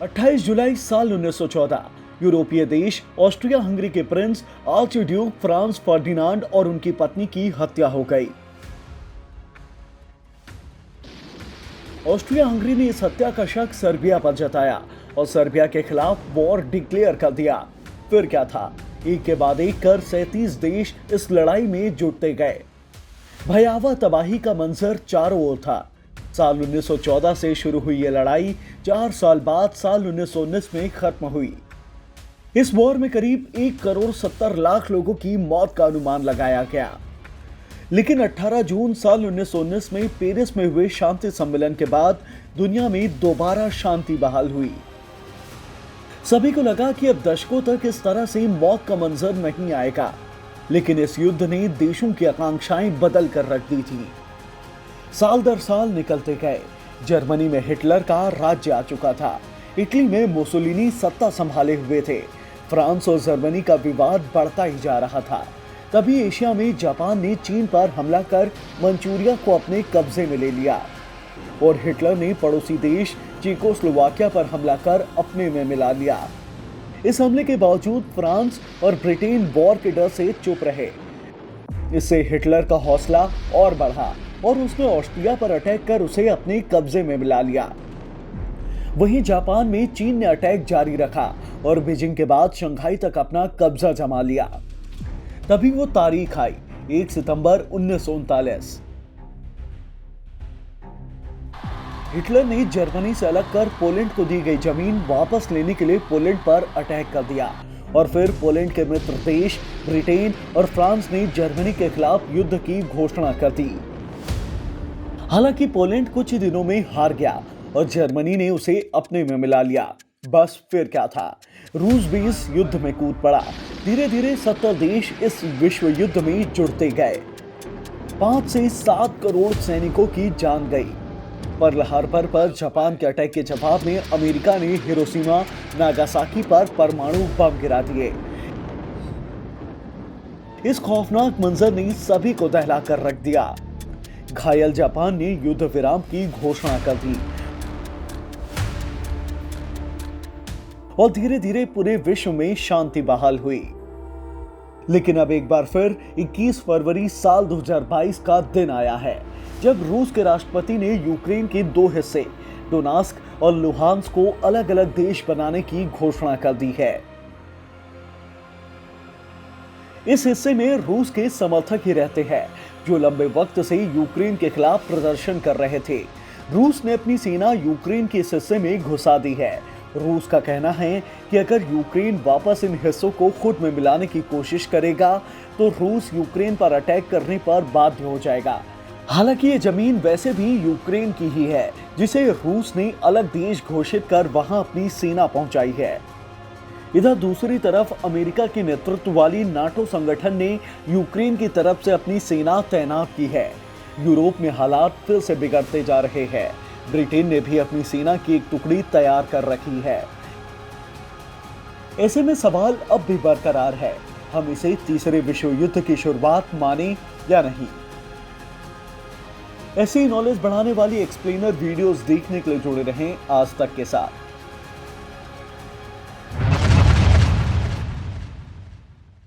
28 जुलाई साल 1914 यूरोपीय देश ऑस्ट्रिया हंगरी के प्रिंस आर्चड्यूक फ्रांस फर्डिनांड और उनकी पत्नी की हत्या हो गई। ऑस्ट्रिया हंगरी ने इस हत्या का शक सर्बिया पर जताया और सर्बिया के खिलाफ वॉर डिक्लेयर कर दिया। फिर क्या था, एक के बाद एक कर 37 देश इस लड़ाई में जुटते गए। भयावह तबाही का मंजर चारों ओर था। साल 1914 से शुरू हुई यह लड़ाई 4 साल बाद साल 1919 में खत्म हुई। इस वॉर में करीब 1 करोड़ 70 लाख लोगों की मौत का अनुमान लगाया गया। लेकिन 18 जून साल 1919 में पेरिस में हुए शांति सम्मेलन के बाद दुनिया में दोबारा शांति बहाल हुई। सभी को लगा कि अब दशकों तक इस तरह से मौत का मंजर नहीं आएगा, लेकिन इस युद्ध ने देशों की आकांक्षाएं बदल कर रख दी थी। साल दर साल निकलते गए। जर्मनी में हिटलर का राज्य आ चुका था। इटली में मुसोलिनी सत्ता संभाले हुए थे। फ्रांस और जर्मनी का विवाद बढ़ता ही जा रहा था। तभी एशिया में जापान ने चीन पर हमला कर मंचूरिया को अपने कब्जे में ले लिया और हिटलर ने पड़ोसी देश चेकोस्लोवाकिया पर हमला कर अपने में मिला लिया। इस हमले के बावजूद फ्रांस और ब्रिटेन वॉर के डर से चुप रहे। इससे हिटलर का हौसला और बढ़ा और उसने ऑस्ट्रिया पर अटैक कर उसे अपने कब्जे में मिला लिया। वहीं जापान में चीन ने अटैक जारी रखा और बीजिंग के बाद शंघाई तक अपना कब्जा जमा लिया। तभी वो तारीख आई, 1 सितंबर 1939। हिटलर ने जर्मनी से अलग कर पोलैंड को दी गई जमीन वापस लेने के लिए पोलैंड पर अटैक कर दिया और फिर पोलैंड के मित्र देश ब्रिटेन और फ्रांस ने जर्मनी के खिलाफ युद्ध की घोषणा कर दी। हालांकि पोलैंड कुछ ही दिनों में हार गया और जर्मनी ने उसे अपने में मिला लिया। बस फिर क्या था, रूस भी इस युद्ध में कूद पड़ा। धीरे धीरे 70 देश इस विश्व युद्ध में जुड़ते गए। 5 से 7 करोड़ सैनिकों की जान गई। पर्ल हार्बर पर जापान के अटैक के जवाब में अमेरिका ने हिरोशिमा नागासाकी पर परमाणु बम गिरा दिए। इस खौफनाक मंजर ने सभी को दहला कर रख दिया। घायल जापान ने युद्ध विराम की घोषणा कर दी और धीरे धीरे पूरे विश्व में शांति बहाल हुई। लेकिन अब एक बार फिर 21 फरवरी साल 2022 का दिन आया है, जब रूस के राष्ट्रपति ने यूक्रेन के 2 हिस्से डोनेट्स्क और लुहांस्क को अलग अलग देश बनाने की घोषणा कर दी है। इस हिस्से में रूस के समर्थक ही रहते हैं, जो लंबे वक्त से यूक्रेन के खिलाफ प्रदर्शन कर रहे थे। रूस ने अपनी सेना यूक्रेन के इस हिस्से में घुसा दी है। रूस का कहना है कि अगर यूक्रेन वापस इन हिस्सों को खुद में मिलाने की कोशिश करेगा तो रूस यूक्रेन पर अटैक करने पर बाध्य हो जाएगा। हालांकि ये जमीन वैसे भी यूक्रेन की ही है, जिसे रूस ने अलग देश घोषित कर वहां अपनी सेना पहुंचाई है। इधर दूसरी तरफ अमेरिका के नेतृत्व वाली नाटो संगठन ने यूक्रेन की तरफ से अपनी सेना तैनात की है। यूरोप में हालात फिर से बिगड़ते जा रहे हैं। ब्रिटेन ने भी अपनी सेना की एक टुकड़ी तैयार कर रखी है। ऐसे में सवाल अब भी बरकरार है, हम इसे तीसरे विश्व युद्ध की शुरुआत माने या नहीं। ऐसी नॉलेज बढ़ाने वाली एक्सप्लेनर वीडियोस देखने के लिए जुड़े रहें आज तक के साथ।